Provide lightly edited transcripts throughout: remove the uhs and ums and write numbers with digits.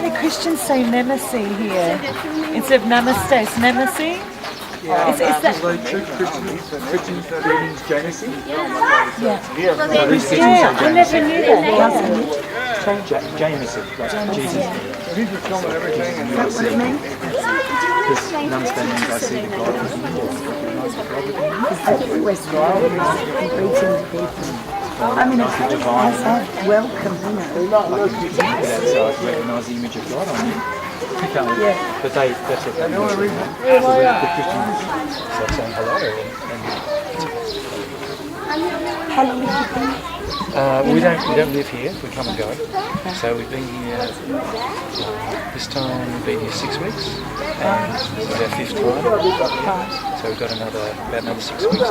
many Christians say namaste here instead of namaste? It's namaste? Is that... Like Christians that means Jainism? Yeah. Christians Yeah, I never knew that. Jainism, like Jesus. He's been filming everything. And Is that what it means? Because namaste means I see the God in you. I think we're greeting people. I mean, it's welcome, you know. Like you look outside, recognise the image of God on you. You can't, Yeah. but that's what they do. The Christians start saying hello. How long have you been? We don't live here. We come and go. So we've been here. This time we've been here 6 weeks, and this is our 5th time. So we've got about another 6 weeks to go.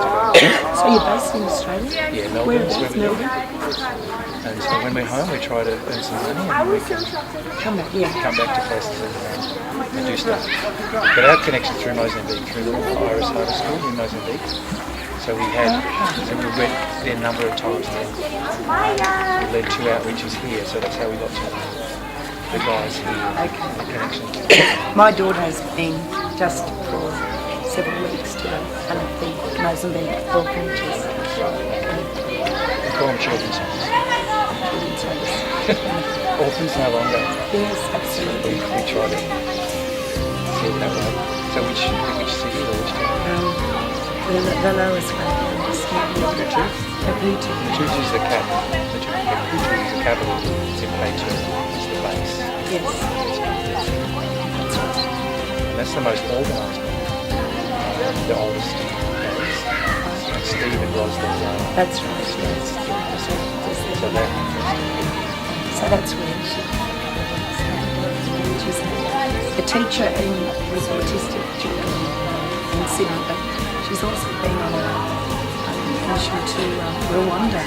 So you're based in Australia? Yeah, Melbourne is where we live. And so when we're home, we try to earn some money and we can Come back, yeah. come back to places and do stuff. But our connection through Mozambique, through the Iris Harvest School in Mozambique. So we went there a number of times then. We led 2 outreaches here, so that's how we got to the guys here. Okay. The connection. My daughter has been just for several weeks to one of the Mozambique orphanages. We call them children's homes. Children's homes. Orphans no longer. Yes, absolutely. We try to see it that way. So which city or which town? The lowest one. Bluetooth? Bluetooth. Bluetooth is the capital. Bluetooth is the capital. Timbuktu is the base. Yes. That's right. And that's the most organised one. The oldest base. And Stephen was the That's right, yes. so that So that's where she's a teacher with autistic children in Sydney, but she's also been on a mission to Rwanda.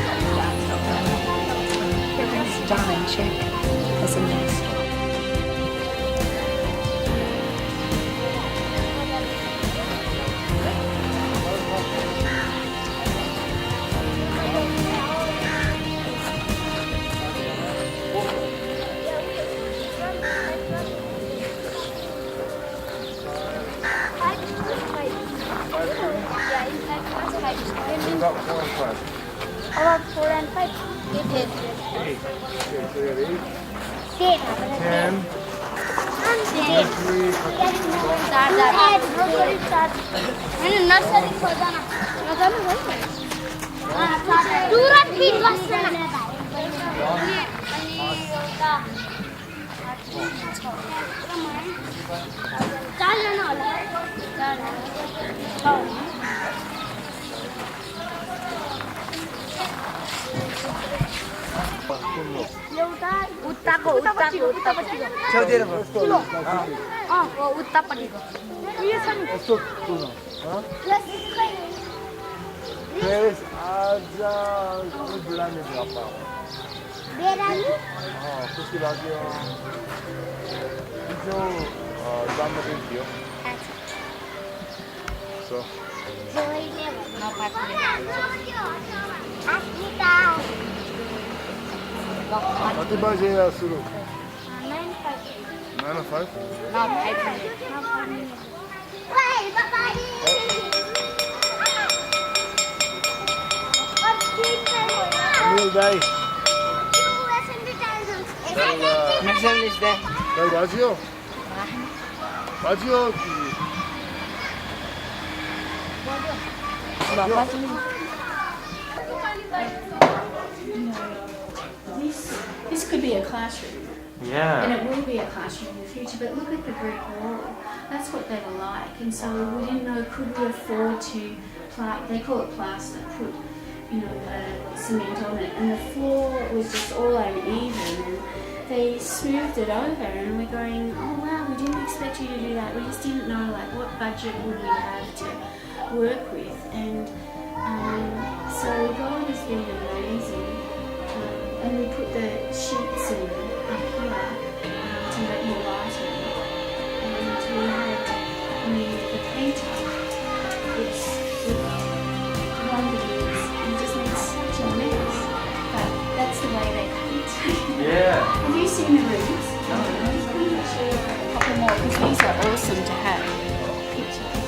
Darlene Check as a nurse. about 4 and 5. About 4 and 5. 8. 8. Okay, so you have 8. 10. 10. 3. Nursery खोजना नजानु भयो टुर fit बस्छ अनि एउटा 4 जना होला 4 एउटा उत्तापट्टि छेउतिर बस्छ उत्तापट्टिको उयो छ नि यस्तो कुन Pues आजा कुछ बुलाने का पापा बेरानी हाँ कुछ लाग्यो जो जन्मदिन थियो so जोइले नपाक्ने अस्मिता कति बजे सुरु 9 or 5 Neil Day. Kau Bazio? Bazio. This could be a classroom. Yeah. And it will be a classroom in the future, but look at the brick wall. That's what they were like. And so we didn't know, could we afford to, they call it plaster, put, cement on it. And the floor was just all uneven. And they smoothed it over and we're going, oh wow, we didn't expect you to do that. We just didn't know like what budget would we have to work with. And so God has been amazing. And we put the sheets in up here to make more lighting. And we had, the painter, it's one of these, and just made such a mess. But that's the way they paint. Yeah. Have you seen the rooms? No. because these are awesome to have. Pictures.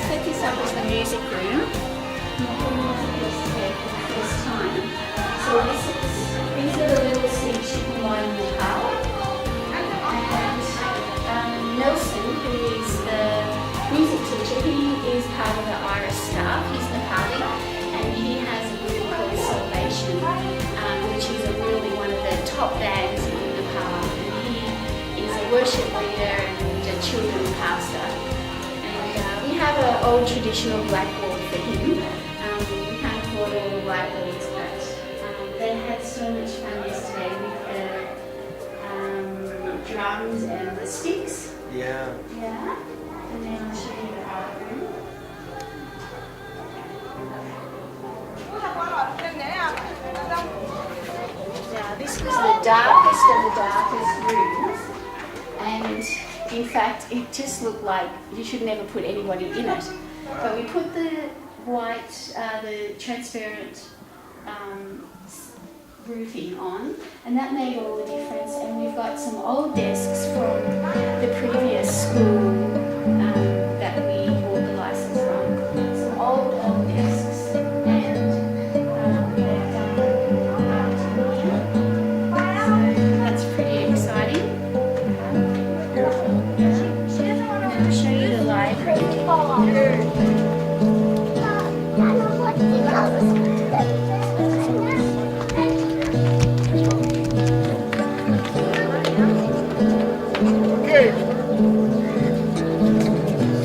Set this up as the music room. This time. So these are the little seats you can buy in Nepal. And Nelson, who is the music teacher, he is part of the Iris staff. He's Nepali, and he has a group called Salvation, which is one of the top bands in Nepal. And he is a worship leader and a children pastor. And we have an old traditional blackboard for him. We can't afford all the blackboards, but they had so much fun yesterday with the drums and the sticks. Yeah. Yeah. And then I'll show you the art room. Now this was the darkest of the darkest rooms, and in fact it just looked like you should never put anybody in it. But we put the white, the transparent roofing on, and that made all the difference. And we've got some old desks from the previous school that we bought the license from. Some old desks, and they've done art in here. So that's pretty exciting. And I'll show you the library. Okay.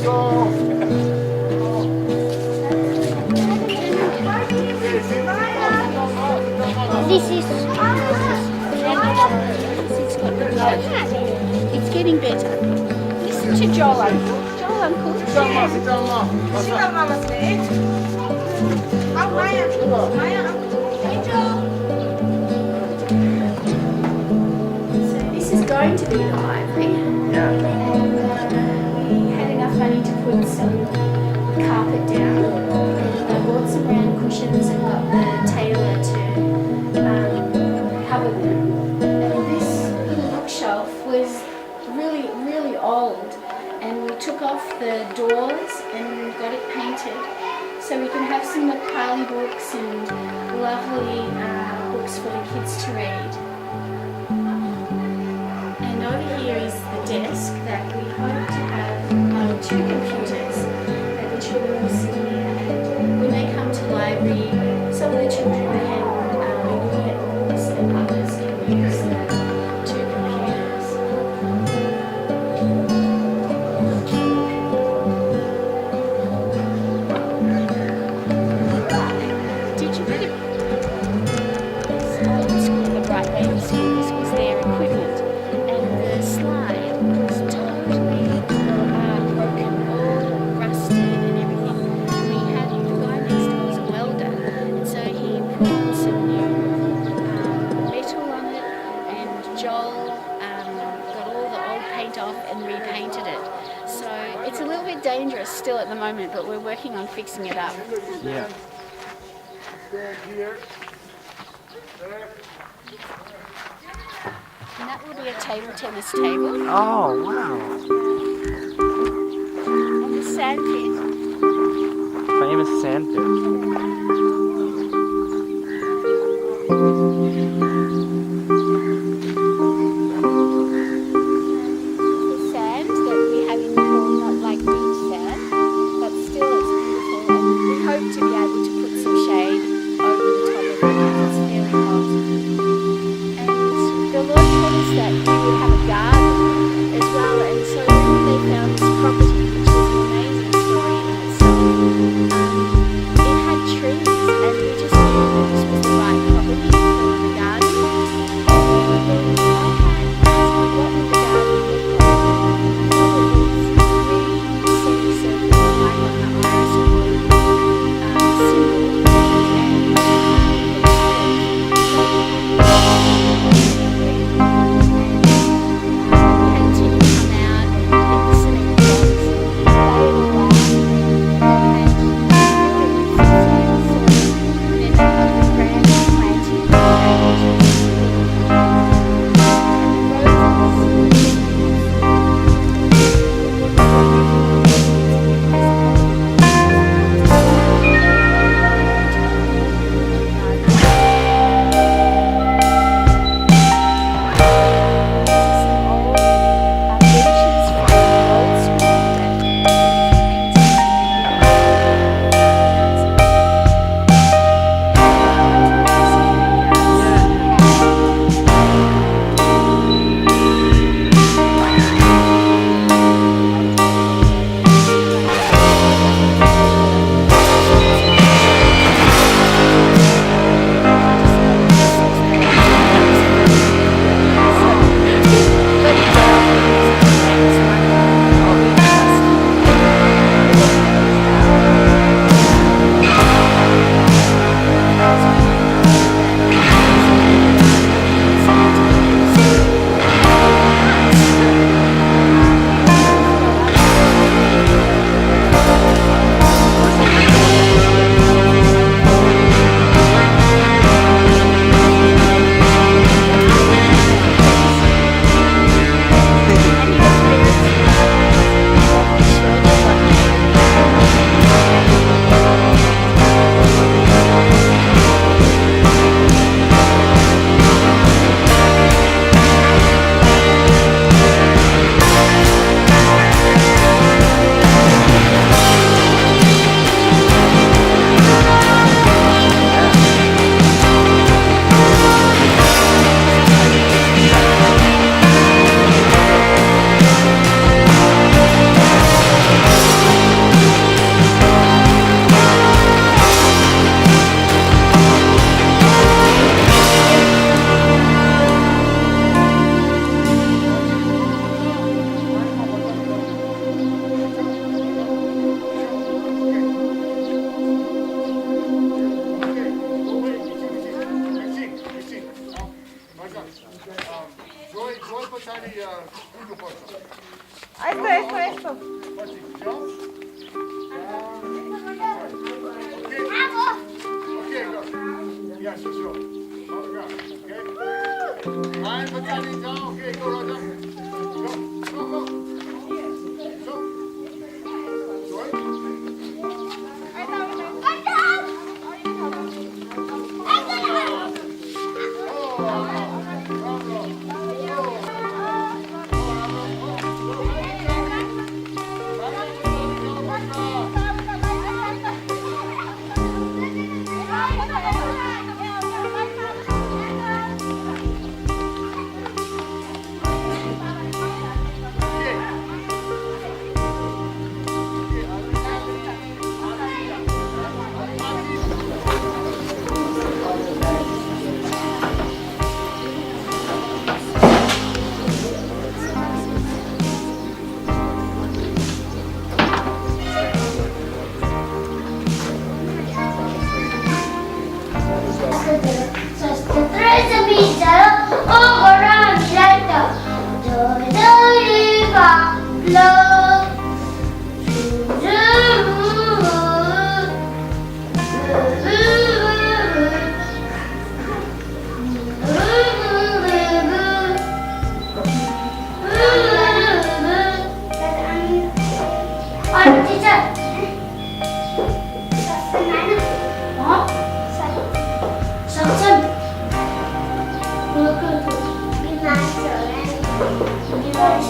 So. This is. It's got the blood. It's getting better. Listen to Joel, Uncle. Joel, Uncle. So this is going to be the library. Yeah. And we had enough money to put some carpet down. And I bought some round cushions and got the tailor to cover them. And this little bookshelf was really, really old. And we took off the doors and got it painted so we can have some Nepali books and lovely books for the kids to read. And over here is the desk that we hope to have 2 computers that the children will sit near. And when they come to library, some of the children can be looking at the books and others can use the 2 computers. Did you read this old school, the Bright Baby School? This was their equipment, and the slide was totally broken, all rusted and everything. And we had the guy next to us, a welder, and so he put some new metal on it, and Joel got all the old paint off and repainted it. So it's a little bit dangerous still at the moment, but we're working on fixing it up. Yeah. Stand here. There. And that will be a table tennis table. Oh, wow. And the sand pit. Famous sandpit. The sand that we have in Nepal, not like beach sand, but still it's beautiful. And we hope to be able to put some shade over the top of it because it's very hot. And the Lord told us that we would have a garden as well. And so when they found this property, which was an amazing story in itself, it had trees. Okay, go, Roger. Go, go, go.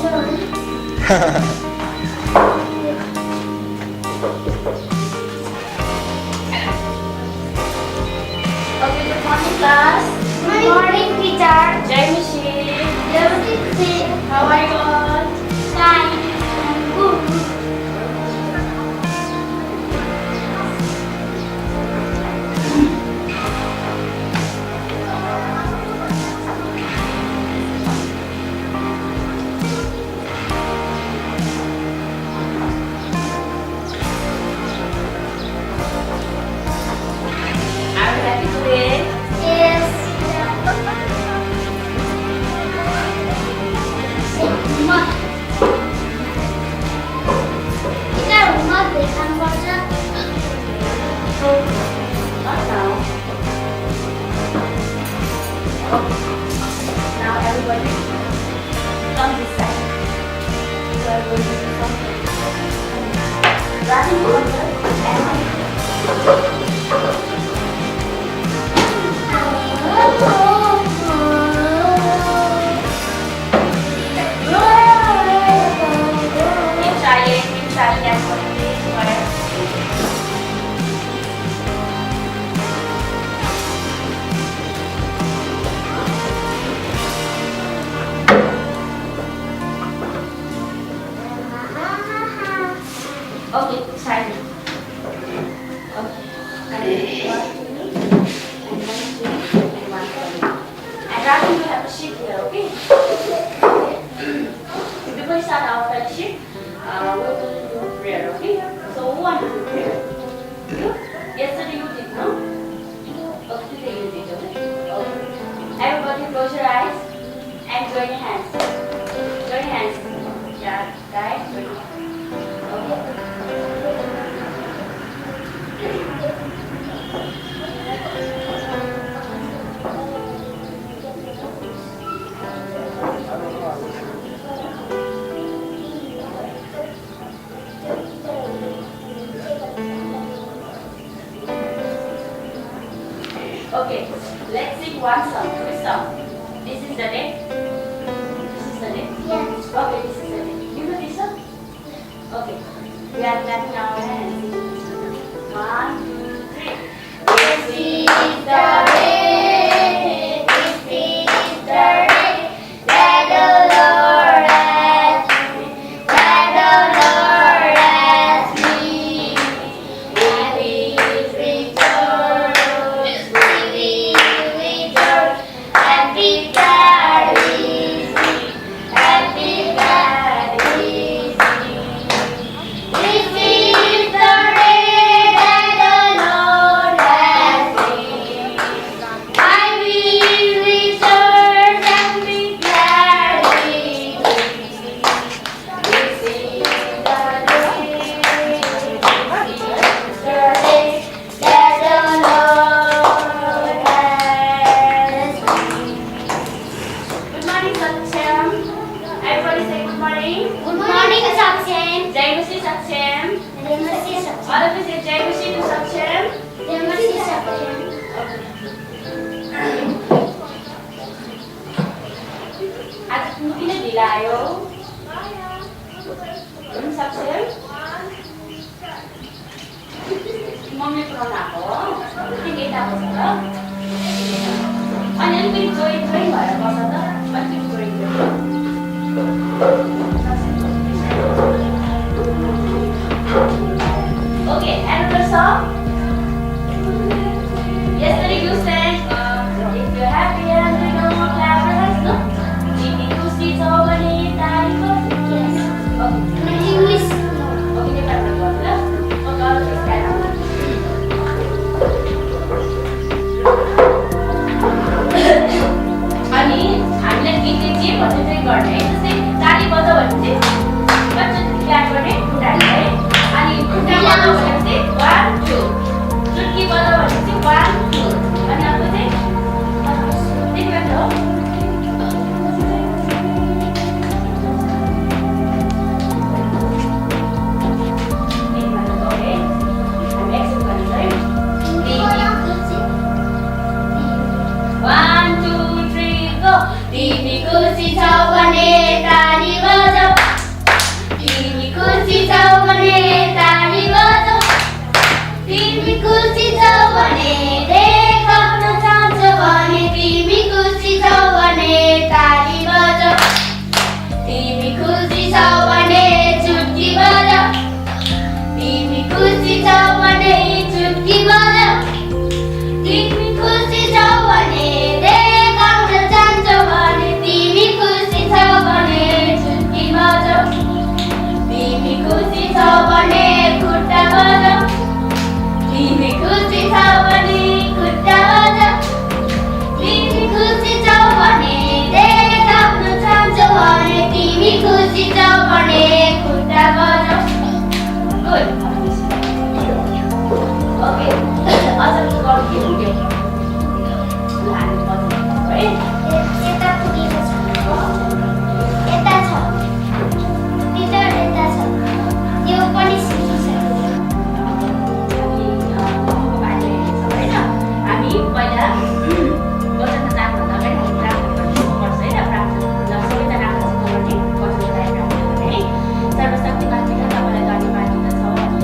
Sorry? Okay, good morning class. Good morning, teacher. Jai Mishi. Good. How are you all? Fine. Good. Are you happy today? Yes. Rumah. Kita rumah berikan pojok. Not now. Now everybody come this side. We are going to do something. Running water and keep trying as well. Okay, try it. Okay. And one, two, and Ravi, you have a sheet here, okay? Before we start our fellowship, we will do prayer, okay? So who want to do prayer? You? Yesterday you did, no? Okay, today you did, okay? Okay. Everybody close your eyes and join your hands. Join your hands. Yeah, guys, join your hands. Okay? Okay, let's sing one song, which song? This is the day? This is the day? Yes. Okay, this is the day. You know this song? Okay, we are clapping our hands. 1, 2, 3. This is the day, this is the day that the Lord has made, that the Lord has made. And we will rejoice, we will rejoice, and be glad with me, and be glad with me. This is बस्छ ल अनि अलिकति join भएर बस्छ त अलिकति okay another song yesterday you sang if you're happy and you don't want to clap your hands no तिमी खुसी छौ भने ताली बज My English. ओके नेपालीमा गर्नु ल म गर्छु अनि हामीलाई गीतले जे भन्ने चाहिँ गर्ने है जस्तै ताली बजाउ भने चाहिँ मजाले क्ल्याप गर्ने खुट्टाले है अनि खुट्टा बजाउ भने चाहिँ 1 2 चुट्की बजाउ भने चाहिँ 1 2 अनि अब चाहिँ त्यही भएर हो तिमी खुसी छौ भने ताली बजाऊ तिमी खुसी छौ भने ताली बजाऊ तिमी खुसी छौ भने देखाउन चाहन्छौ भने तिमी खुसी छौ भने ताली बजाऊ तिमी खुसी छौ भने चुट्की बजाऊ तिमी खुसी छौ भने चुट्की बजाऊ तिमी खुसी छौ भने देखाउन चाहन्छौ भने तिमी खुसी छौ भने चुट्की बजाऊ तिमी खुसी छौ भने खुट्टा बजाऊ तिमी खुसी छौ भने खुट्टा बजाऊ तिमी खुसी छौ भने देखाउन चाहन्छौ भने तिमी खुसी छौ भने खुट्टा बजाऊ गुड ओके अझ गर्नु के हुन्थ्यो हामी बजाउनु है यता पुगेको छ यता छ टिचर यता छ यो पनि सिकिसक्यो हामी पहिला बजाउन जानुभन्दा अगाडि हामी प्रार्थना गर्नुपर्छ है र प्रार्थना सबैजना आफूसँग गर्ने बजाउनलाई प्रार्थना गर्ने है सर्वशक्तिमान पिता तपाईँलाई धन्यवाद दिँदछौँ हामीले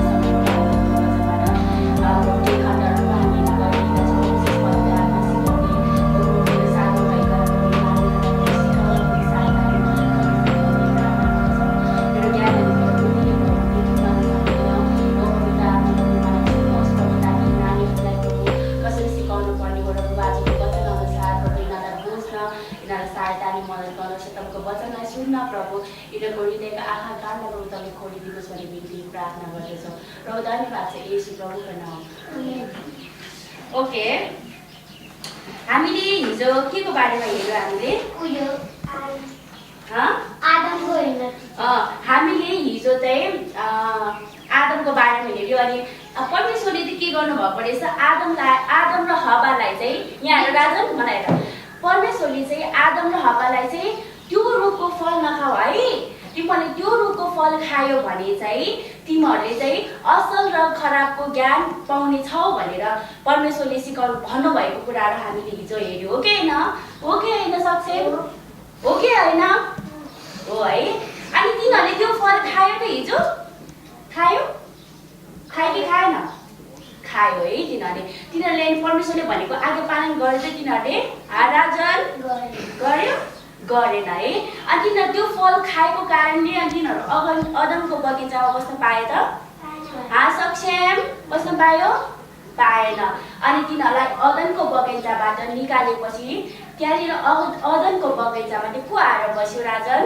सबै खण्डहरूमा हामी गरिरहेका छौँ विशेष गरेर आत्मा सिकाउने मेरो सानो भएका मेरो ज्ञान कसरी सिकाउनु पर्ने हो र बाजुको वचन अनुसार प्रभु यिनीहरूलाई बुझ्न यिनीहरूलाई सहायता अनि मद्दत गर्नुहोस् तपाईँको वचनलाई सुन्न प्रभु यिनीहरूको हृदयका आँखा कानलाई प्रभु तपाईँले खोलिदिनुहोस् भन्ने बिन्ती प्रार्थना गर्दछौँ प्रभु धन्यवाद छ येशू प्रभुको नाम ओके हामीले हिजो के को बारेमा हेर्यो हामीले उयो हँ आदमको हेर्न हामीले हिजो चाहिँ आदमको बारेमा हेर्यो अनि परमेश्वरले चाहिँ के गर्नुभएको रहेछ आदम र हवालाई चाहिँ यहाँ हेर राजन मलाई हेर परमेश्वरले चाहिँ आदम र हवालाई चाहिँ त्यो रुखको फल नखाऊ है तिमीहरूले त्यो रुखको फल खायो भने चाहिँ तिमीहरूले चाहिँ असल र खराबको ज्ञान पाउने छौ भनेर परमेश्वरले सिकाउनु भन्नुभएको कुराहरू हामीले हिजो हेर्यो हो कि होइन सक्छौँ हो कि होइन हो है अनि तिनीहरूले त्यो फल खायो त हिजो खायो कि खाएन खायो है तिनीहरूले परमेश्वरले भनेको आज्ञा पालन गरेर चाहिँ तिनीहरूले राजन गर्यो गरेन है अनि तिनीहरू त्यो फल खाएको कारणले अनि तिनीहरू अदमको बगैँचामा बस्न पाए त सक्षम बस्न पायो पाएन अनि तिनीहरूलाई अदनको बगैँचाबाट निकालेपछि त्यहाँनिर अदनको बगैँचामा को आएर बस्यो राजन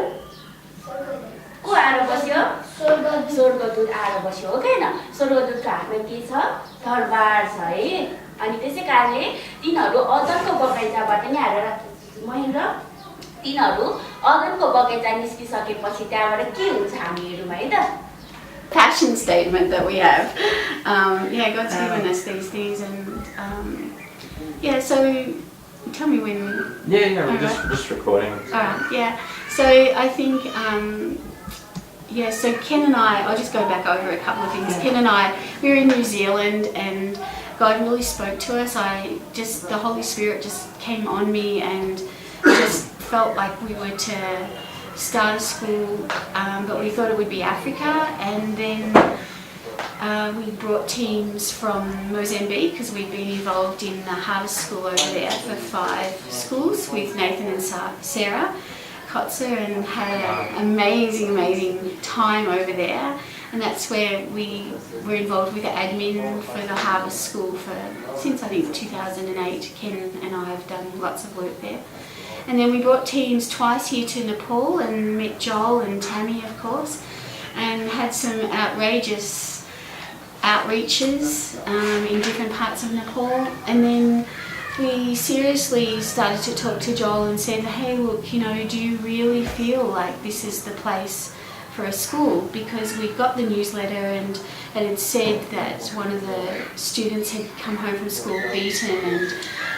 को आएर बस्यो स्वर्गदूत आएर बस्यो हो कि होइन स्वर्गदूतको हातमा के छ तरबार छ है अनि त्यसै कारणले तिनीहरू अदनको बगैँचाबाट नै आएर महेन्द्र तिनीहरू अदनको बगैँचा निस्किसकेपछि त्यहाँबाट के हुन्छ हामी हेरौँ है त Passion statement that we have. God's given us these things, and so tell me when. We're just recording. So I think, so Ken and I'll just go back over a couple of things. Yeah. Ken and we were in New Zealand, and God really spoke to us. The Holy Spirit just came on me, and just felt like we were to start a school, but we thought it would be Africa, and then we brought teams from Mozambique because we've been involved in the harvest school over there for 5 schools with Nathan and Sarah Kotzer, and had an amazing time over there. And that's where we were involved with the admin for the harvest school since I think 2008. Ken and I have done lots of work there. And then we brought teams twice here to Nepal and met Joel and Tammy, of course, and had some outrageous outreaches in different parts of Nepal. And then we seriously started to talk to Joel and said, hey, look, do you really feel like this is the place for a school? Because we got the newsletter and it had said that one of the students had come home from school beaten, and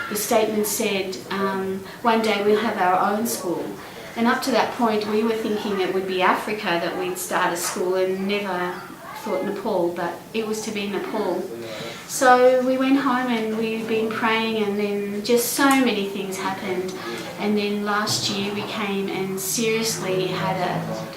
the statement said, one day we'll have our own school. And up to that point we were thinking it would be Africa that we'd start a school, and never thought Nepal, but it was to be Nepal. So we went home and we've been praying, and then just so many things happened. And then last year we came and seriously had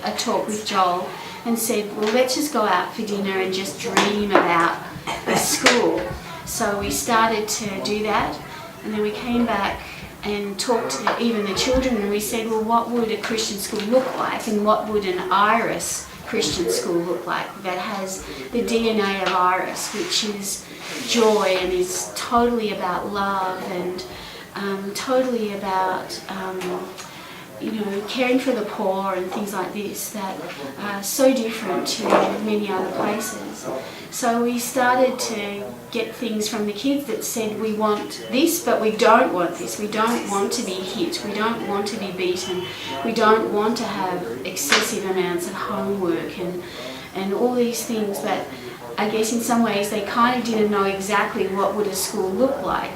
a talk with Joel and said, well, let's just go out for dinner and just dream about the school. So we started to do that, and then we came back and talked to even the children, and we said, well, what would a Christian school look like, and what would an Iris Christian school look like that has the DNA of Iris, which is joy and is totally about love and totally about caring for the poor and things like this that are so different to many other places. So we started to get things from the kids that said, we want this, but we don't want this. We don't want to be hit. We don't want to be beaten. We don't want to have excessive amounts of homework and all these things that I guess in some ways they kind of didn't know exactly what would a school look like.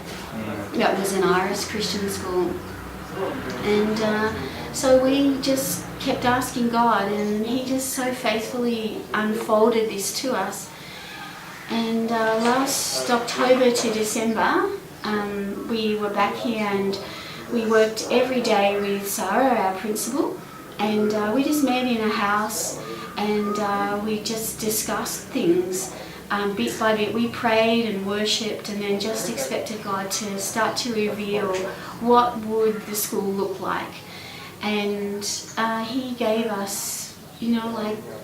That was an Iris Christian school. And so we just kept asking God, and He just so faithfully unfolded this to us. And last October to December, we were back here and we worked every day with Sarah, our principal, and we just met in a house and we just discussed things. Bit by bit we prayed and worshipped, and then just expected God to start to reveal what would the school look like. And He gave us,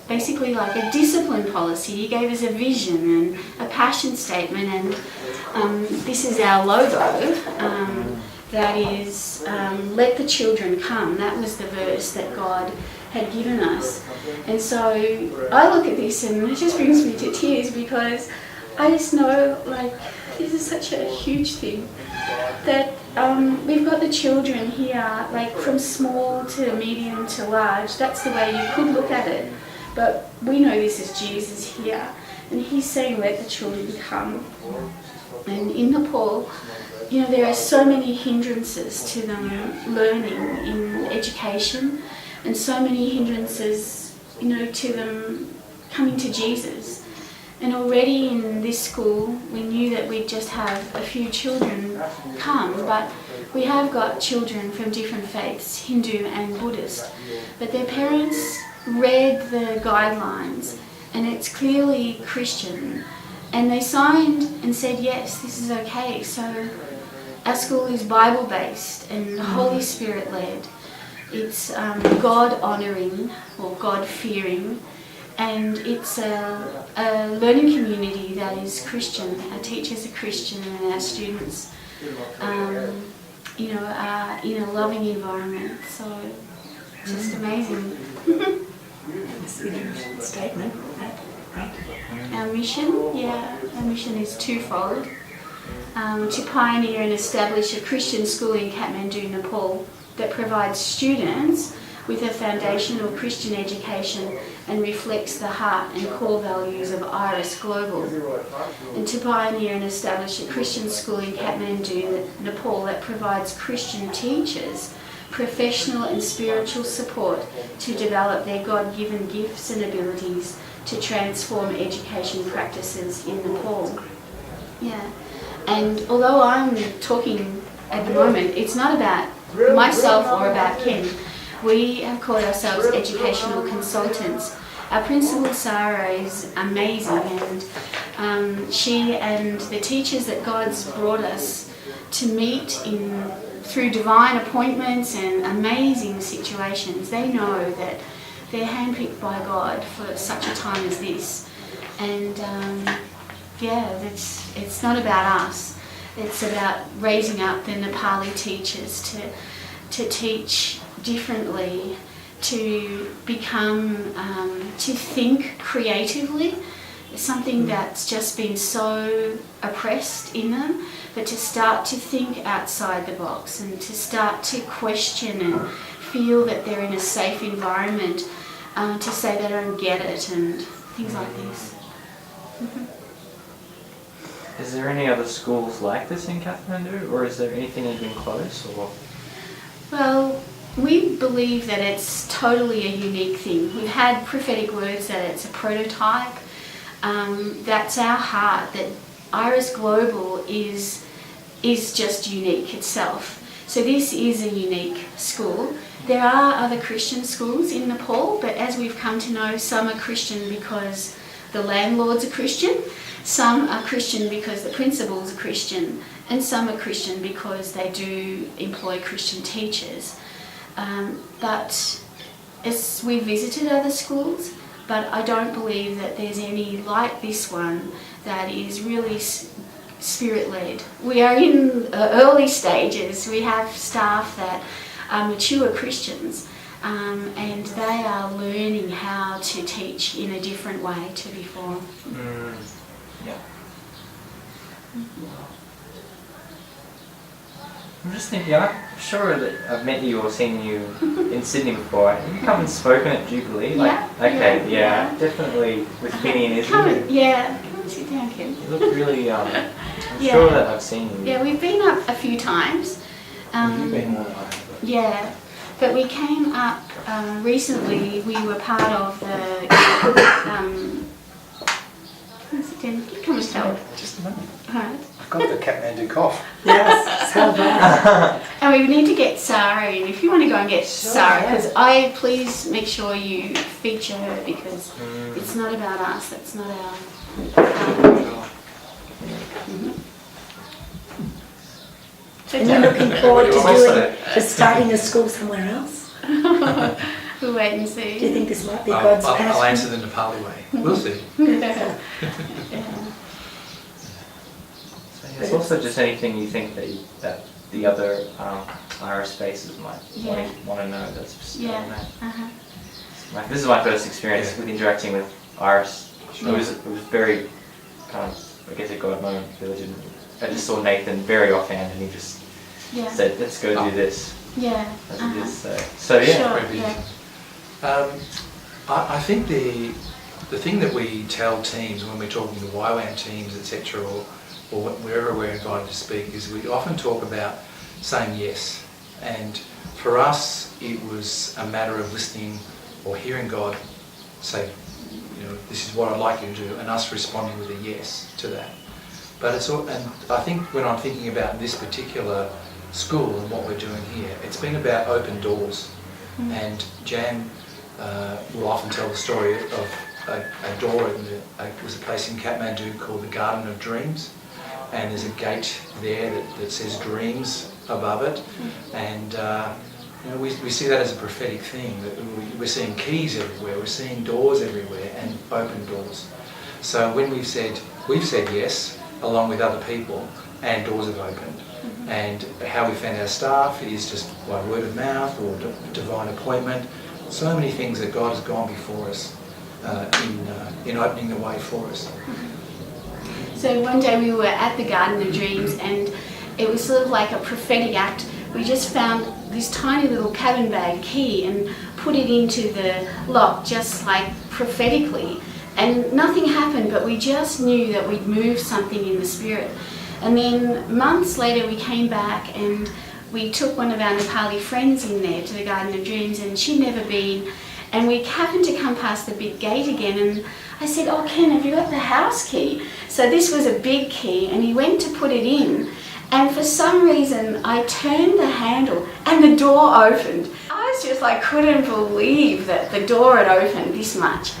basically like a discipline policy. He gave us a vision and a passion statement, and this is our logo. That is, let the children come. That was the verse that God had given us. And so I look at this and it just brings me to tears, because I just know, this is such a huge thing, that we've got the children here, from small to medium to large. That's the way you could look at it. But we know this is Jesus here, and He's saying, let the children come. And in Nepal, there are so many hindrances to them learning in education, and so many hindrances, to them coming to Jesus. And already in this school, we knew that we'd just have a few children come, but we have got children from different faiths, Hindu and Buddhist. But their parents read the guidelines, and it's clearly Christian. And they signed and said, yes, this is okay. So our school is Bible-based and Holy Spirit-led. It's God-honouring or God-fearing, and it's a learning community that is Christian. Our teachers are Christian, and our students, are in a loving environment. So it's just amazing. Statement. Our mission is twofold. To pioneer and establish a Christian school in Kathmandu, Nepal, that provides students with a foundational Christian education and reflects the heart and core values of Iris Global. And to pioneer and establish a Christian school in Kathmandu, Nepal, that provides Christian teachers professional and spiritual support to develop their God-given gifts and abilities to transform education practices in Nepal. Yeah. And although I'm talking at the moment, it's not about myself or about Ken. We have called ourselves educational consultants, our principal Sarah is amazing, and she and the teachers that God's brought us to meet through divine appointments and amazing situations, they know that they're handpicked by God for such a time as this. And it's not about us. It's about raising up the Nepali teachers to teach differently, to become, to think creatively. Something that's just been so oppressed in them, but to start to think outside the box and to start to question and feel that they're in a safe environment, to say they don't get it and things like this. Is there any other schools like this in Kathmandu, or is there anything even close? Or? Well, we believe that it's totally a unique thing. We've had prophetic words that it's a prototype. That's our heart, that Iris Global is just unique itself. So this is a unique school. There are other Christian schools in Nepal, but as we've come to know, some are Christian because the landlords are Christian, some are Christian because the principals are Christian, and some are Christian because they do employ Christian teachers. But we visited other schools, but I don't believe that there's any like this one that is really Spirit-led. We are in early stages. We have staff that are mature Christians, and they are learning how to teach in a different way to before. Yeah. I'm just thinking, I'm sure that I've met you or seen you in Sydney before. Have you come and spoken at Jubilee? Yeah. Definitely with Vinny and Izzy. Come and sit down, Kim. You look really, I'm sure that I've seen you. Yeah, we've been up a few times. You've been more than I have. Yeah, but we came up recently. We were part of the. Come and help. Just a moment. Alright. I've got the Kathmandu cough. Yes, so bad. And we need to get Sarah in. If you want to go and get Sarah, because please make sure you feature her, because it's not about us. It's not our. And you're looking forward to starting a school somewhere else? We'll wait and see. Do you think this might be God's passion? I'll answer the Nepali way. We'll see. Yeah. It's also just anything you think that the other Irish spaces might want to know. That's just like, this is my first experience with interacting with Iris. It was very kind of, I guess, a God moment, because I just saw Nathan very offhand, and he just said, "Let's go do this." Yeah. As it is. So yeah. Sure, yeah. I think the thing that we tell teams when we're talking to YWAM teams, etc., or wherever we're invited to speak, is we often talk about saying yes. And for us, it was a matter of listening or hearing God say, this is what I'd like you to do, and us responding with a yes to that. But and I think when I'm thinking about this particular school and what we're doing here, it's been about open doors. And Jan will often tell the story of a door it was a place in Kathmandu called the Garden of Dreams, and there's a gate there that says dreams above it, and we see that as a prophetic thing. That we're seeing keys everywhere, we're seeing doors everywhere, and open doors. So when we've said yes, along with other people, and doors have opened. And how we found our staff is just by word of mouth or divine appointment. So many things that God has gone before us in opening the way for us. So one day we were at the Garden of Dreams, and it was sort of like a prophetic act. We just found this tiny little cabin bag key and put it into the lock, just like prophetically. And nothing happened, but we just knew that we'd moved something in the spirit. And then months later we came back and we took one of our Nepali friends in there to the Garden of Dreams, and she'd never been. And we happened to come past the big gate again, and I said, "Oh, Ken, have you got the house key?" So this was a big key, and he went to put it in, and for some reason I turned the handle and the door opened. I was just like, couldn't believe that the door had opened this much.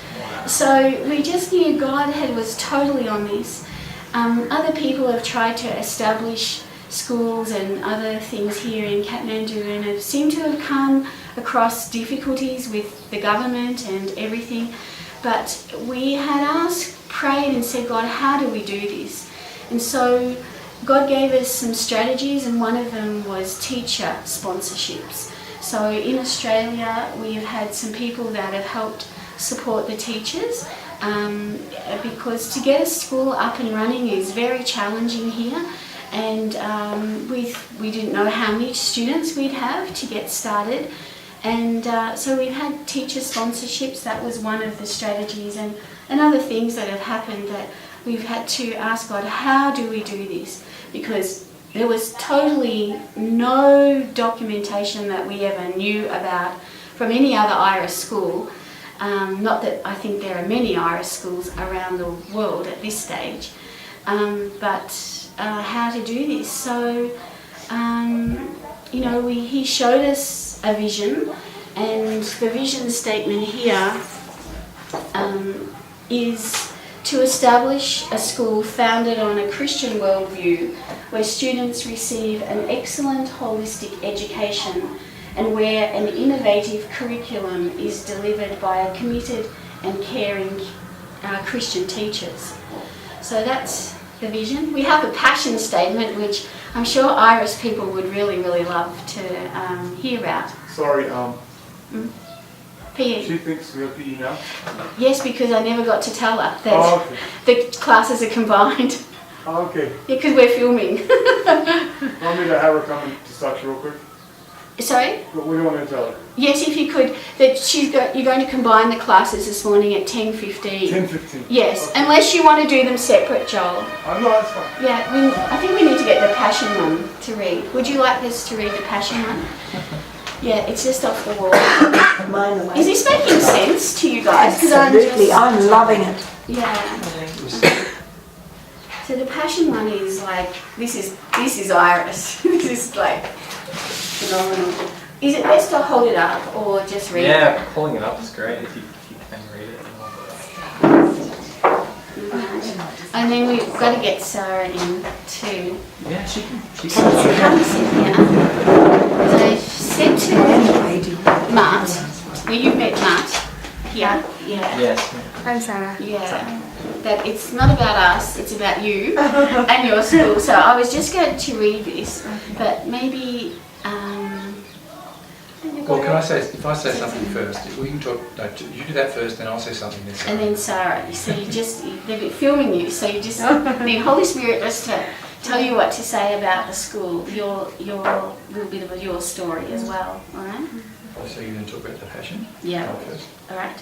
So we just knew God was totally on this. Other people have tried to establish schools and other things here in Kathmandu and have seemed to have come across difficulties with the government and everything. But we had prayed and said, God, how do we do this? And so God gave us some strategies, and one of them was teacher sponsorships. So in Australia, we have had some people that have helped support the teachers because to get a school up and running is very challenging here. And we didn't know how many students we'd have to get started. And so we've had teacher sponsorships. That was one of the strategies, and other things that have happened that we've had to ask God, how do we do this? Because there was totally no documentation that we ever knew about from any other Irish school. Not that I think there are many Irish schools around the world at this stage, but how to do this. So, he showed us a vision, and the vision statement here is to establish a school founded on a Christian worldview where students receive an excellent holistic education and where an innovative curriculum is delivered by a committed and caring Christian teachers. So that's the vision. We have a passion statement, which I'm sure Irish people would really, really love to hear about. Sorry, PE. she thinks we have PE now? Yes, because I never got to tell her that the classes are combined. Oh, okay. Yeah, because we're filming. Want me to have her come and touch real quick? Sorry? What do you want me to tell her? Yes, if you could, that you're going to combine the classes this morning at 10:15. 10:15. Yes, Okay. unless you want to do them separate, Joel. No, that's fine. Yeah, I think we need to get the Passion one to read. Would you like us to read the Passion one? Yeah, it's just off the wall. Is this making sense to you guys? 'Cause Absolutely, I'm loving it. Yeah. So the Passion one is like, this is Iris. This is like phenomenal. Is it best to hold it up or just read it? Yeah, pulling it up is great if you can read it. And then we've got to get Sarah in too. Yeah, she can. Come and sit here. So I said to Matt, well, you've met Matt here. Yeah. Yes. I'm Sarah. Yeah. That it's not about us, it's about you and your school. So I was just going to read this, but maybe. Well, can I say, if I say something first, we can talk, no, you do that first, then I'll say something then. And then Sarah, you see, they're filming you, so you just need Holy Spirit just to tell you what to say about the school, your little bit of your story as well, all right? So you're going to talk about the passion? Yeah. First. All right.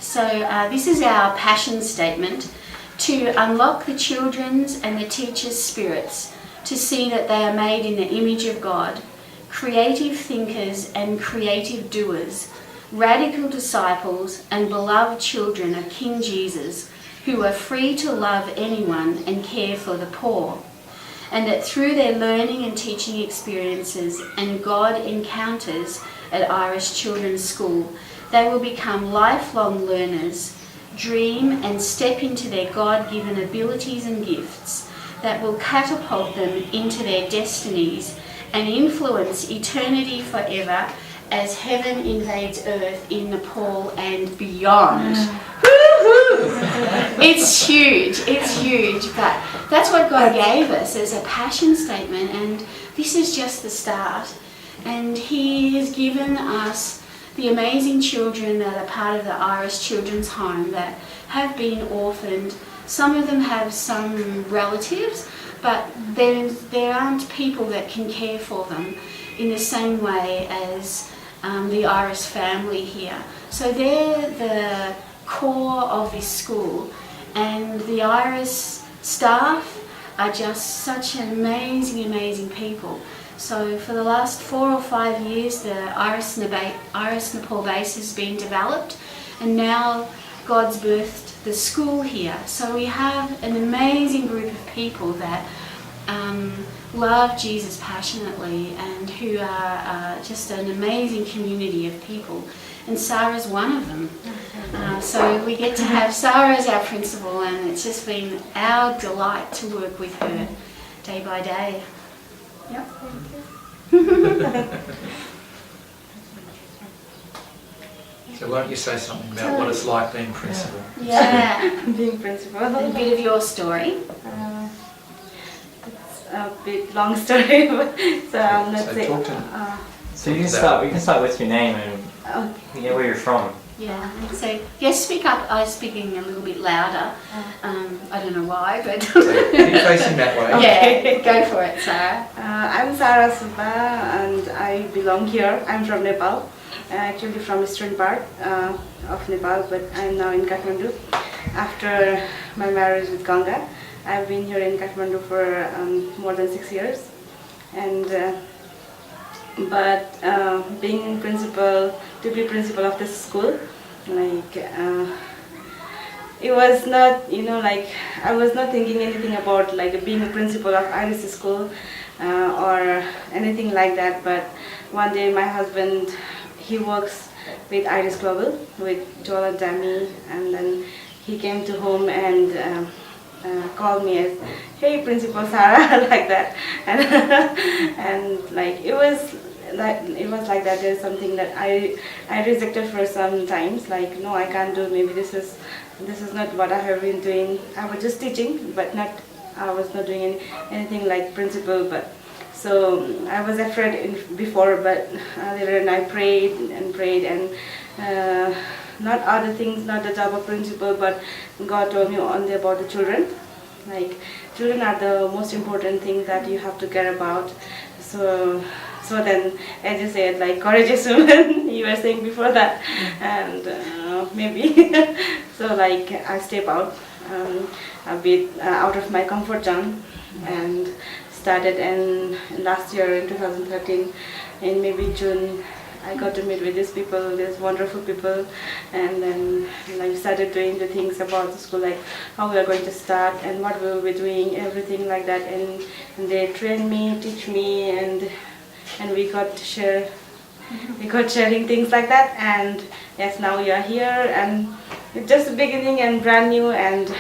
So this is our passion statement: to unlock the children's and the teachers' spirits, to see that they are made in the image of God, creative thinkers and creative doers, radical disciples and beloved children of King Jesus, who are free to love anyone and care for the poor, and that through their learning and teaching experiences and God encounters at Irish Children's School, they will become lifelong learners, dream and step into their God-given abilities and gifts that will catapult them into their destinies and influence eternity forever as heaven invades earth in Nepal and beyond. It's huge, but that's what God gave us as a passion statement, and this is just the start. And He has given us the amazing children that are part of the Irish Children's Home that have been orphaned. Some of them have some relatives, but there aren't people that can care for them in the same way as the Irish family here. So they're the core of this school, and the Irish staff are just such amazing people. So for the last 4 or 5 years, the Irish Nepal base has been developed, and now God's birthed the school here. So we have an amazing group of people that love Jesus passionately and who are just an amazing community of people. and Sarah's one of them. So we get to have Sarah as our principal, and it's just been our delight to work with her day by day. Yep. So why don't you say something about what it's like being principal? Yeah. Being principal. A bit of your story. It's a bit long story, so I'm not So saying. talk to So you can start. We can start with your name and Okay. where you're from. Yeah. So yes, speak up. I was speaking a little bit louder. I don't know why, but So keep facing that way. yeah, go for it, Sarah. I'm Sarah Suba and I belong here. I'm from Nepal, actually from eastern part of Nepal, but I'm now in Kathmandu. After my marriage with Ganga, I've been here in Kathmandu for more than 6 years, and being principal, to be principal of this school, like it was not, like I was not thinking anything about like being a principal of Irish school or anything like that. But one day my husband, he works with Irish Global with Joel and Tammy, and then he came to home and called me as, "Hey, Principal Sarah," like that, and like it was like that. There's something that I rejected for some times, like no, I can't do. Maybe this is not what I have been doing. I was just teaching, but I was not doing anything like principal. But so I was afraid before, but later on I prayed and not other things, not the job of principal, but God told me only about the children. Like children are the most important thing that you have to care about. So then, as you said, like courageous woman, you were saying before that, and maybe so like I step out a bit out of my comfort zone and started. And last year in 2013, in maybe June, I got to meet with these people, these wonderful people, and then I started doing the things about the school, like how we are going to start and what we will be doing, everything like that. And they train me, teach me, and we got to share, we got sharing things like that. And yes, now we are here, and it's just the beginning and brand new and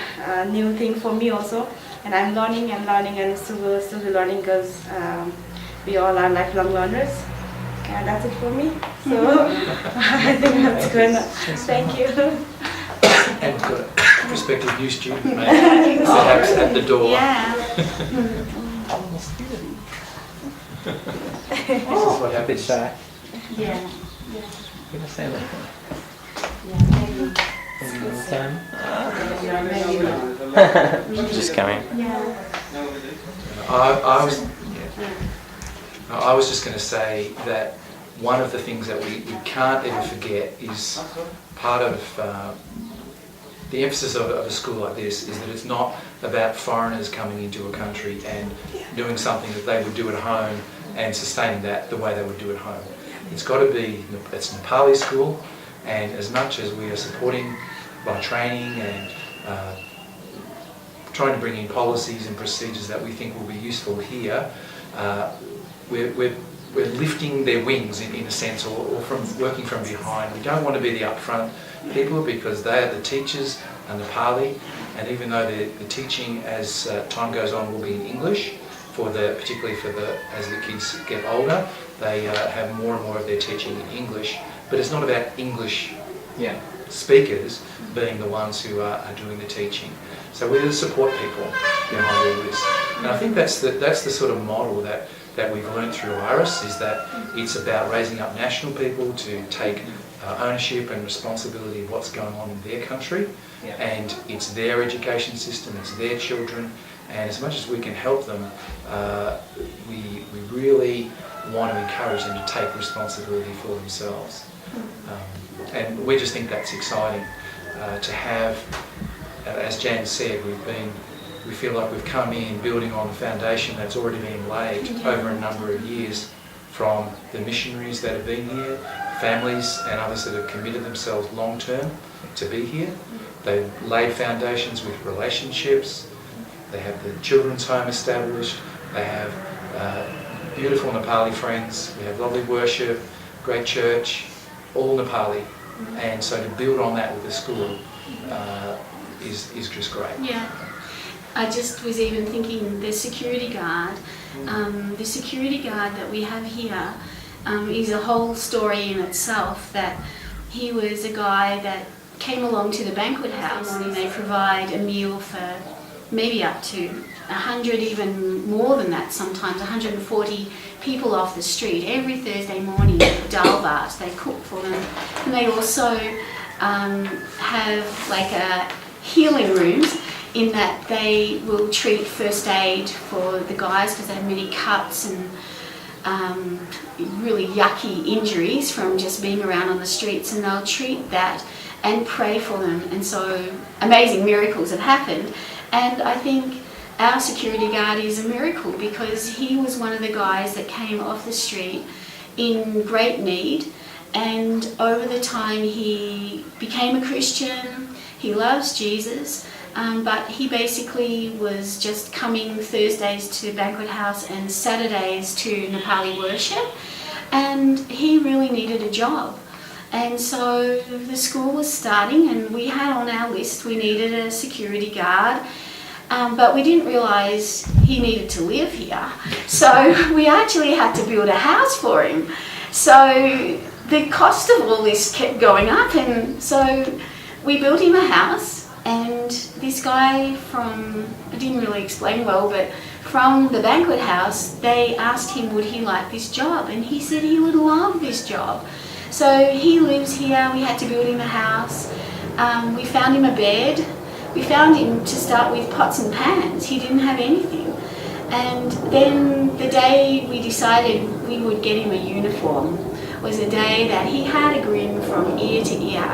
new thing for me also. And I'm learning and still be learning, because we all are lifelong learners. Yeah, that's it for me. So I think that's good. Thank you. And we've got a prospective new student, maybe, perhaps at the door. Yeah. This is what happens. Shy. Yeah. Can I say that? Just coming. I was just going to say that one of the things that we can't ever forget is part of the emphasis of a school like this is that it's not about foreigners coming into a country and doing something that they would do at home and sustaining that the way they would do at home. It's got to be, it's a Nepali school, and as much as we are supporting by training and trying to bring in policies and procedures that we think will be useful here, we're lifting their wings in a sense, or from working from behind. We don't want to be the upfront people, because they are the teachers and the Nepali, and even though the teaching as time goes on will be in English, particularly as the kids get older, they have more and more of their teaching in English, but it's not about English speakers being the ones who are doing the teaching. So we're the support people behind all this, and I think that's the sort of model that we've learned through IRIS, is that it's about raising up national people to take ownership and responsibility of what's going on in their country, and it's their education system, it's their children, and as much as we can help them, we really want to encourage them to take responsibility for themselves. And we just think that's exciting to have, as Jan said, we feel like we've come in building on the foundation that's already been laid over a number of years from the missionaries that have been here, families and others that have committed themselves long term to be here. They've laid foundations with relationships. They have the children's home established. They have beautiful Nepali friends. We have lovely worship, great church, all Nepali. And so to build on that with the school is just great. Yeah. I just was even thinking the security guard that we have here is a whole story in itself, that he was a guy that came along to the banquet house and they provide a meal for maybe up to 100, even more than that sometimes, 140 people off the street. Every Thursday morning at dal bhat, they cook for them. And they also have like a healing rooms in that they will treat first aid for the guys because they have many cuts and really yucky injuries from just being around on the streets, and they'll treat that and pray for them. And so amazing miracles have happened. And I think our security guard is a miracle because he was one of the guys that came off the street in great need, and over the time he became a Christian. He loves Jesus, but he basically was just coming Thursdays to Banquet House and Saturdays to Nepali worship, and he really needed a job. And so the school was starting, and we had on our list we needed a security guard, but we didn't realise he needed to live here. So we actually had to build a house for him. So the cost of all this kept going up, and so we built him a house. And this guy from, I didn't really explain well, but from the banquet house, they asked him would he like this job, and he said he would love this job. So he lives here. We had to build him a house. We found him a bed. We found him, to start with, pots and pans. He didn't have anything. And then the day we decided we would get him a uniform was a day that he had a grin from ear to ear.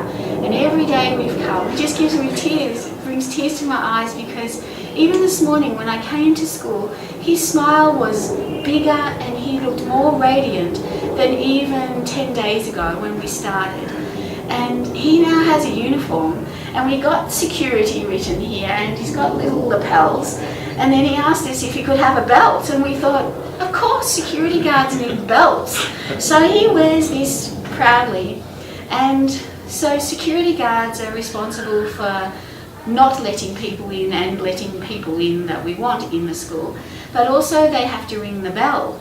And every day we've come, it just gives me tears. It brings tears to my eyes because even this morning when I came to school, his smile was bigger and he looked more radiant than even 10 days ago when we started. And he now has a uniform, and we got security written here, and he's got little lapels. And then he asked us if he could have a belt, and we thought, of course, security guards need belts. So he wears this proudly. And so security guards are responsible for not letting people in and letting people in that we want in the school. But also they have to ring the bell.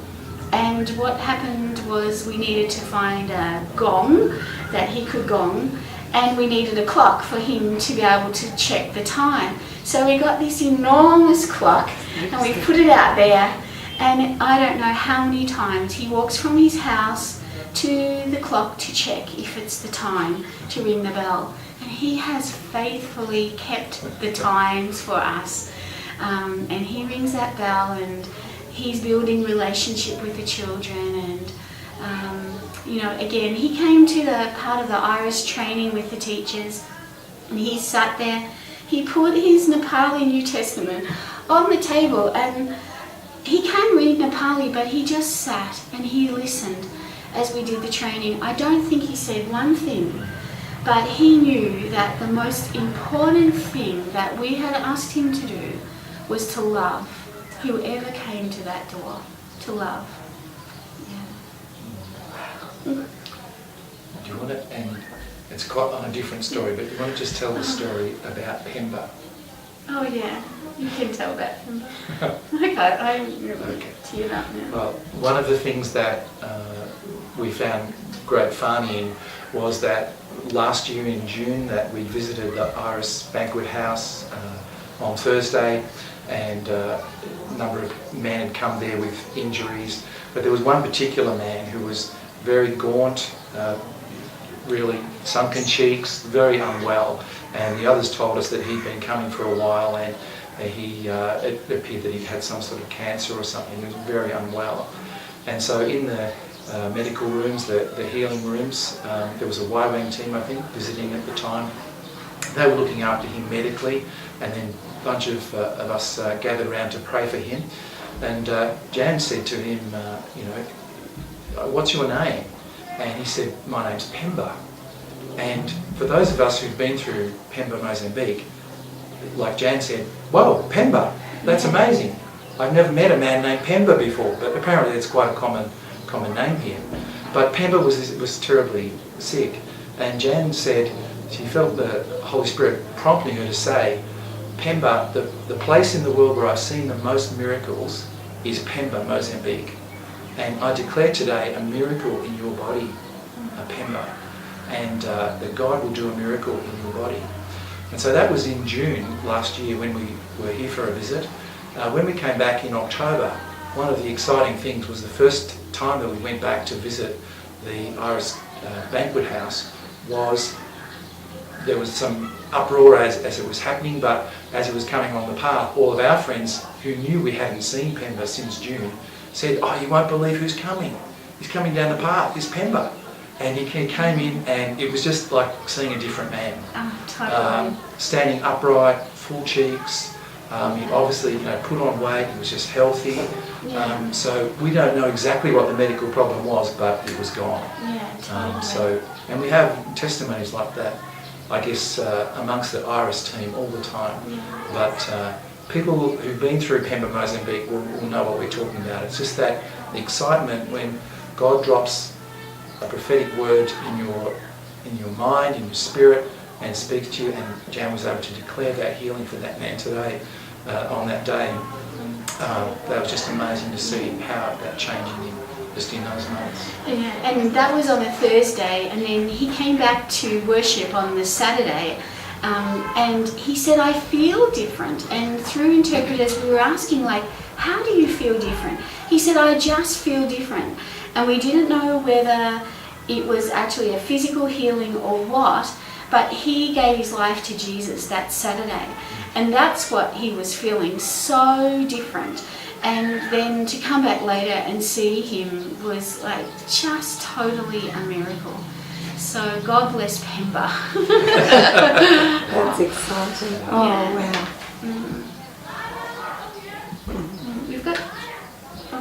And what happened was we needed to find a gong that he could gong, and we needed a clock for him to be able to check the time. So we got this enormous clock and we put it out there, and I don't know how many times he walks from his house to the clock to check if it's the time to ring the bell. And he has faithfully kept the times for us. And he rings that bell, and he's building relationship with the children. And you know, again, he came to the part of the Iris training with the teachers, and he sat there. He put his Nepali New Testament on the table, and he can read Nepali, but he just sat and he listened as we did the training. I don't think he said one thing, but he knew that the most important thing that we had asked him to do was to love whoever came to that door, to love. Yeah. Do you want to, and it's quite on a different story, but do you want to just tell the story about Pemba? Oh yeah, you can tell that. Okay, I'm really teared up now. Well, one of the things that we found great fun in was that last year in June that we visited the Iris Banquet House on Thursday, and a number of men had come there with injuries, but there was one particular man who was very gaunt, really sunken cheeks, very unwell, and the others told us that he'd been coming for a while, and it appeared that he'd had some sort of cancer or something. He was very unwell. And so in the medical rooms, the healing rooms, there was a YWAM team, I think, visiting at the time. They were looking after him medically, and then a bunch of us gathered around to pray for him. And Jan said to him, you know, what's your name? And he said, my name's Pemba. And for those of us who've been through Pemba, Mozambique, like Jan said, whoa, Pemba, that's amazing. I've never met a man named Pemba before, but apparently it's quite a common name here. But Pemba was terribly sick, And Jan said she felt the Holy Spirit prompting her to say, Pemba, the place in the world where I've seen the most miracles is Pemba, Mozambique. And I declare today a miracle in your body, Pemba, and that God will do a miracle in your body. And so that was in June last year when we were here for a visit. When we came back in October, one of the exciting things was the first time that we went back to visit the Iris banquet house was there was some uproar as it was happening, but as it was coming on the path, all of our friends who knew we hadn't seen Pemba since June said, oh, you won't believe who's coming. He's coming down the path, it's Pemba. And he came in and it was just like seeing a different man. Totally. Standing upright, full cheeks. He obviously put on weight, he was just healthy. Yeah. So we don't know exactly what the medical problem was, but it was gone. Yeah, totally. And we have testimonies like that, I guess, amongst the Iris team all the time. Yeah. But people who've been through Pemba, Mozambique will know what we're talking about. It's just that the excitement when God drops a prophetic word in your mind, in your spirit, and speaks to you, and Jan was able to declare that healing for that man today, on that day. That was just amazing to see how that changing him just in those months. Yeah, and that was on a Thursday, and then he came back to worship on the Saturday, and he said, I feel different. And through interpreters, we were asking, like, how do you feel different? He said, I just feel different. And we didn't know whether it was actually a physical healing or what, but he gave his life to Jesus that Saturday. And that's what he was feeling, so different. And then to come back later and see him was like just totally a miracle. So God bless Pemba. That's exciting. Oh, Yeah. wow. We've got,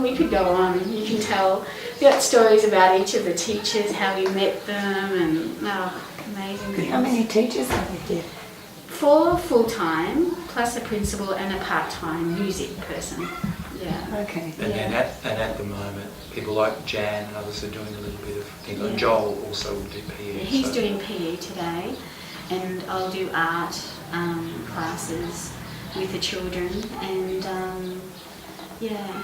we could go on. You can tell. We've got stories about each of the teachers, how we met them, and amazing things. How many teachers have you here? 4 full-time, plus a principal and a part-time music person. Yeah. Okay. And at the moment, people like Jan and others are doing a little bit of things. And Joel also will do PE. He's so. doing PE today, and I'll do art classes with the children, and yeah.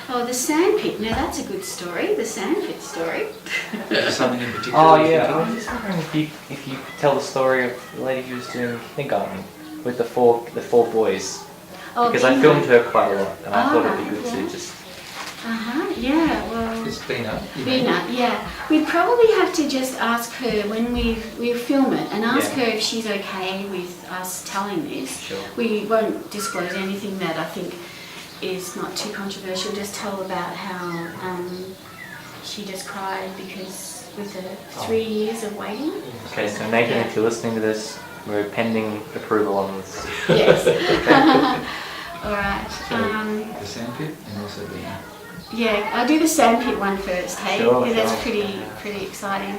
So, the sandpit. Now that's a good story. The sandpit story. Is there something in particular? Oh you're yeah, thinking I of? was just wondering if you could tell the story of the lady who was doing kindergarten with the four boys. Oh, Because I Bina. filmed her quite a lot, and I thought it'd be good yeah. to just. Yeah. Well. It's Bina. Bina, yeah. We'd probably have to just ask her when we film it and ask Yeah. her if she's okay with us telling this. Sure. We won't disclose anything that I think is not too controversial. Just tell about how she just cried because with the 3 years of waiting. Okay, so Nathan, if you're listening to this, we're pending approval on this. Yes. All right. The sandpit and also Bina. Yeah, I'll do the sandpit one first, hey? Sure, Yeah, that's sure. pretty exciting.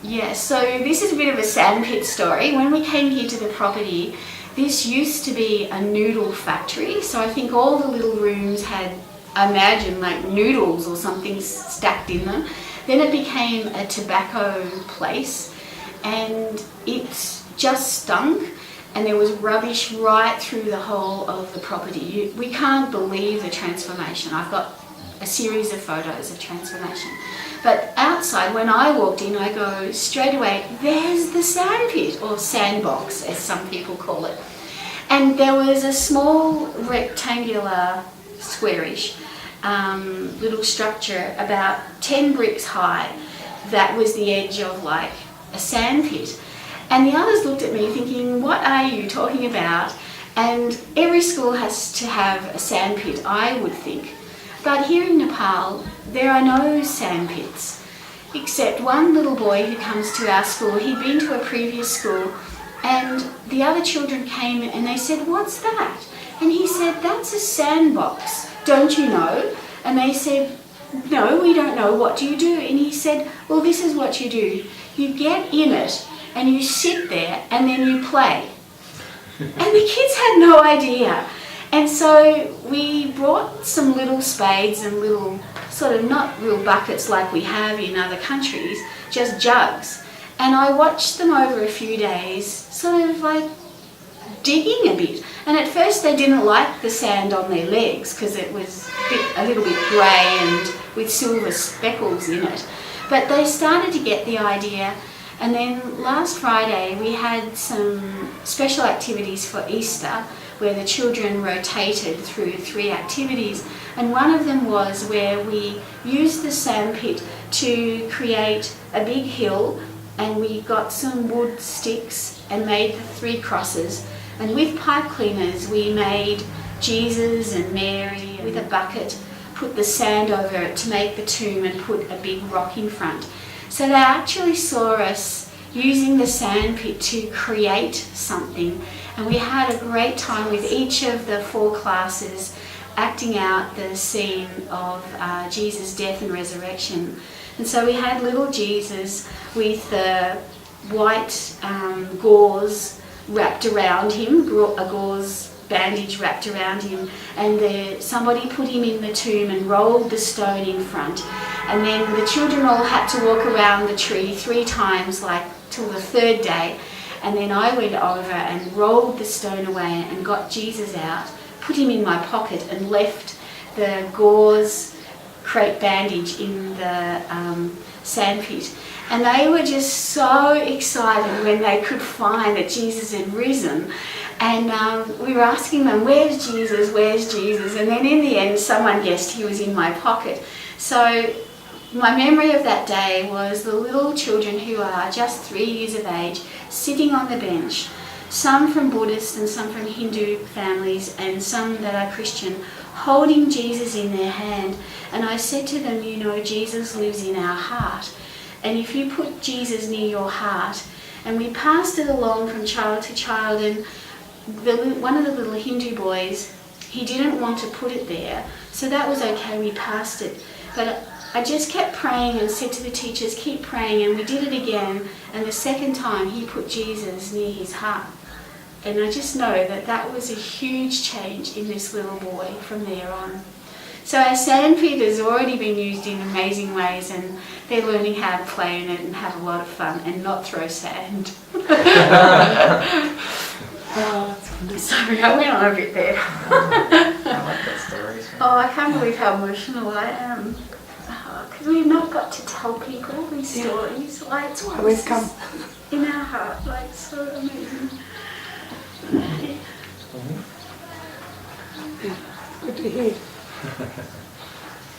Yeah, so this is a bit of a sandpit story. When we came here to the property, this used to be a noodle factory. So I think all the little rooms had, I imagine, like noodles or something stacked in them. Then it became a tobacco place, and it just stunk. And there was rubbish right through the whole of the property. We can't believe the transformation. I've got a series of photos of transformation. But outside, when I walked in, I go straight away, there's the sandpit, or sandbox, as some people call it. And there was a small rectangular, squarish little structure about 10 bricks high. That was the edge of like a sandpit. And the others looked at me thinking, what are you talking about? And every school has to have a sandpit, I would think. But here in Nepal, there are no sandpits, except one little boy who comes to our school. He'd been to a previous school, and the other children came and they said, what's that? And he said, that's a sandbox, don't you know? And they said, no, we don't know, what do you do? And he said, well, this is what you do. You get in it, and you sit there and then you play. And the kids had no idea. And so we brought some little spades and little, sort of not real buckets like we have in other countries, just jugs. And I watched them over a few days, sort of like digging a bit. And at first they didn't like the sand on their legs because it was a little bit grey and with silver speckles in it. But they started to get the idea. And then last Friday we had some special activities for Easter where the children rotated through 3 activities. And one of them was where we used the sandpit to create a big hill, and we got some wood sticks and made the 3 crosses. And with pipe cleaners we made Jesus and Mary with a bucket, put the sand over it to make the tomb and put a big rock in front. So they actually saw us using the sandpit to create something, and we had a great time with each of the 4 classes acting out the scene of Jesus' death and resurrection. And so we had little Jesus with the white gauze wrapped around him, a gauze bandage wrapped around him, and somebody put him in the tomb and rolled the stone in front. And then the children all had to walk around the tree 3 times, like till the 3rd day. And then I went over and rolled the stone away and got Jesus out, put him in my pocket and left the gauze crepe bandage in the sandpit. And they were just so excited when they could find that Jesus had risen. And we were asking them, where's Jesus, where's Jesus? And then in the end, someone guessed he was in my pocket. So my memory of that day was the little children who are just 3 years of age sitting on the bench, some from Buddhist and some from Hindu families and some that are Christian, holding Jesus in their hand. And I said to them, you know, Jesus lives in our heart. And if you put Jesus near your heart, and we passed it along from child to child, and one of the little Hindu boys, he didn't want to put it there, so that was okay, we passed it. But I just kept praying and said to the teachers, keep praying, and we did it again, and the second time he put Jesus near his heart. And I just know that that was a huge change in this little boy from there on. So our sandpit has already been used in amazing ways, and they're learning how to play in it and have a lot of fun and not throw sand. Sorry, I went on a bit there. I like that story. Oh, I can't believe how emotional I am. Because we've not got to tell people these stories. Like, it's what We've come. in our heart, like, so amazing. Good to hear.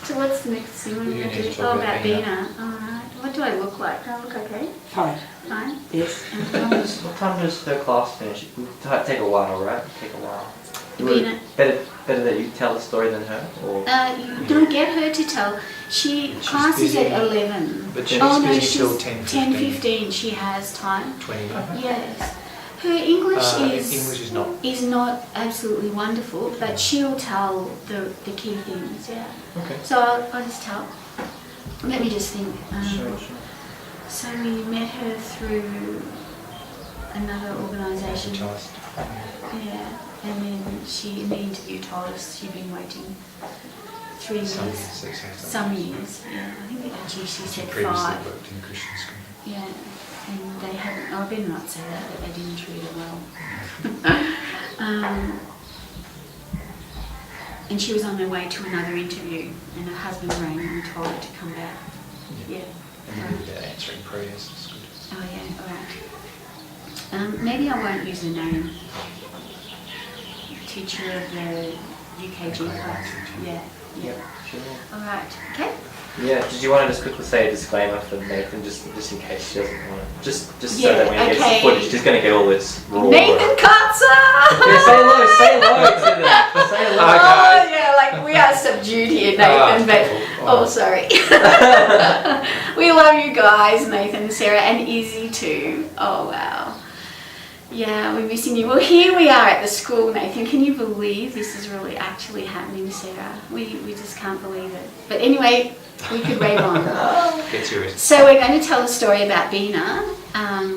So what's the next thing we're going to do? Oh, about Bina. Alright. What do I look like? Do I look okay? Fine. Fine? Yes. What time does her class finish? It would take a while, right? Take a while. Bina. Better that you tell the story than her? Or? You don't get her to tell. Class is at 11. But she's no, busy till she's 10:15. She has time. 20 minutes. Yes. Her English English is not absolutely wonderful, but she'll tell the key things, yeah. Okay. So I'll just tell. Let me just think. Sure. So we met her through another organisation. Advertised. Yeah, and then in the interview told us she'd been waiting 3 years. Some years, yeah. I think actually she said Previously 5. worked in Christian school. Yeah, and they hadn't, I better not say that, but they didn't treat her well. And she was on her way to another interview, and her husband rang and told her to come back. Yeah. And without answering prayers, it's good. Oh yeah, alright. Maybe I won't use her name. Teacher of the UKG class. Yeah. Yep, sure. Alright, okay. Yeah, did you want to just quickly say a disclaimer for Nathan, just in case she doesn't want to, just so Yeah, that when he gets okay. the footage, she's going to get all this raw. Nathan Katza! Yeah, say hello to them. Say hello. Oh yeah, like we are subdued here, Nathan, but sorry. We love you guys, Nathan, Sarah, and Izzy too. Oh wow. Yeah, we're missing you. Well, here we are at the school, Nathan. Can you believe this is really actually happening, Sarah? We just can't believe it. But anyway, we could rave on. Get serious. So we're going to tell a story about Bina,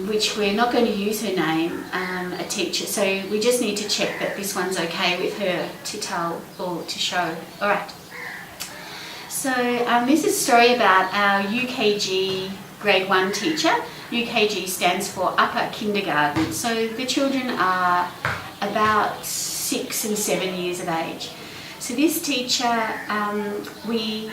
which we're not going to use her name, a teacher. So we just need to check that this one's okay with her to tell or to show. All right. So this is a story about our UKG grade 1 teacher. UKG stands for Upper Kindergarten. So the children are about 6 and 7 years of age. So this teacher we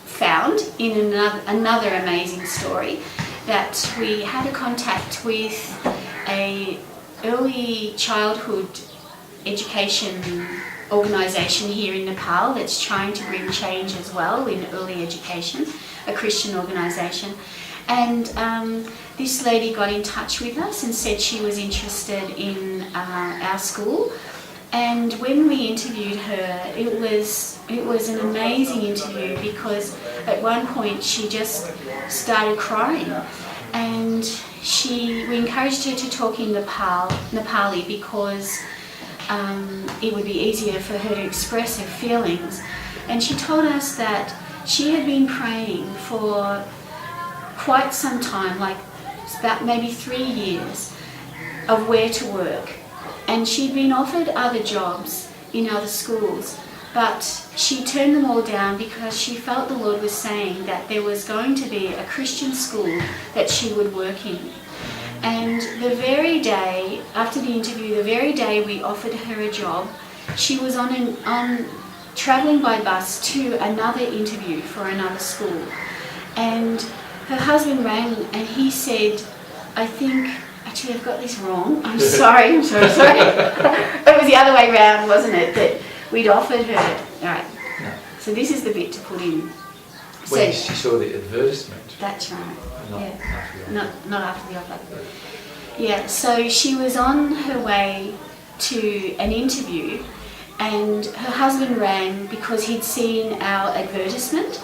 found in another amazing story that we had a contact with a early childhood education organisation here in Nepal that's trying to bring change as well in early education, a Christian organisation. And this lady got in touch with us and said she was interested in our school. And when we interviewed her, it was an amazing interview because at one point she just started crying, and we encouraged her to talk in Nepali because it would be easier for her to express her feelings. And she told us that she had been praying for quite some time, like about maybe 3 years, of where to work. And she'd been offered other jobs in other schools, but she turned them all down because she felt the Lord was saying that there was going to be a Christian school that she would work in. And the very day, after the interview, the very day we offered her a job, she was on travelling by bus to another interview for another school. And her husband rang and he said, I think, actually I've got this wrong, I'm sorry. It was the other way around, wasn't it, that we'd offered her, alright, No. so this is the bit to put in. When she saw the advertisement. That's right, Not yeah, after the offer. not after the offer. Yeah, so she was on her way to an interview and her husband rang because he'd seen our advertisement.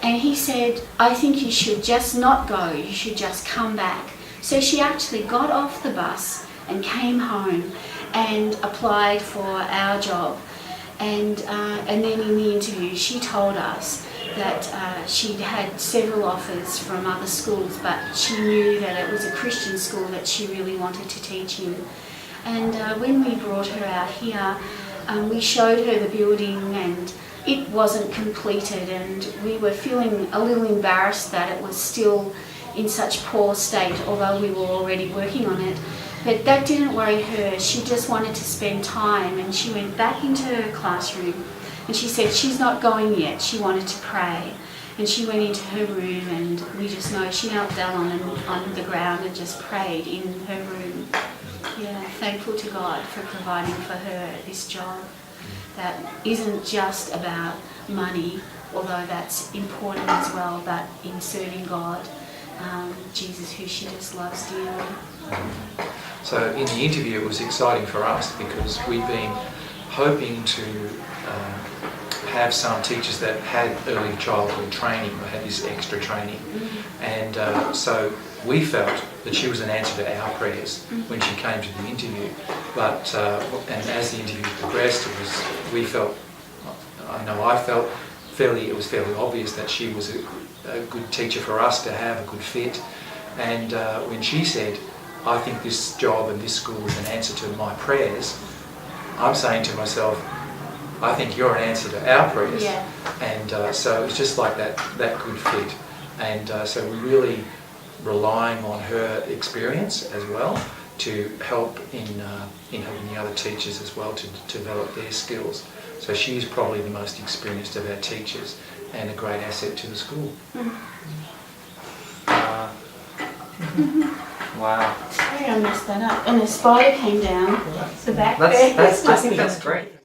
And he said, I think you should just not go, you should just come back. So she actually got off the bus and came home and applied for our job. And then in the interview she told us that she'd had several offers from other schools, but she knew that it was a Christian school that she really wanted to teach in. And when we brought her out here, we showed her the building, and it wasn't completed, and we were feeling a little embarrassed that it was still in such poor state, although we were already working on it. But that didn't worry her. She just wanted to spend time, and she went back into her classroom and she said she's not going yet. She wanted to pray, and she went into her room, and we just know she knelt down on the ground and just prayed in her room. Yeah, thankful to God for providing for her this job that isn't just about money, although that's important as well, but in serving God, Jesus, who she just loves dearly. So in the interview it was exciting for us because we'd been hoping to have some teachers that had early childhood training or had this extra training. And so we felt that she was an answer to our prayers when she came to the interview. But and as the interview progressed, I felt it was fairly obvious that she was a good teacher for us to have, a good fit. And when she said, I think this job and this school is an answer to my prayers, I'm saying to myself, I think you're an answer to our prayers. Yeah. And so it's just like that good fit. And so we're really relying on her experience as well to help in helping the other teachers as well to develop their skills. So she's probably the most experienced of our teachers and a great asset to the school. Wow. Sorry, I messed that up. And the spider came down the back there. I think that's great.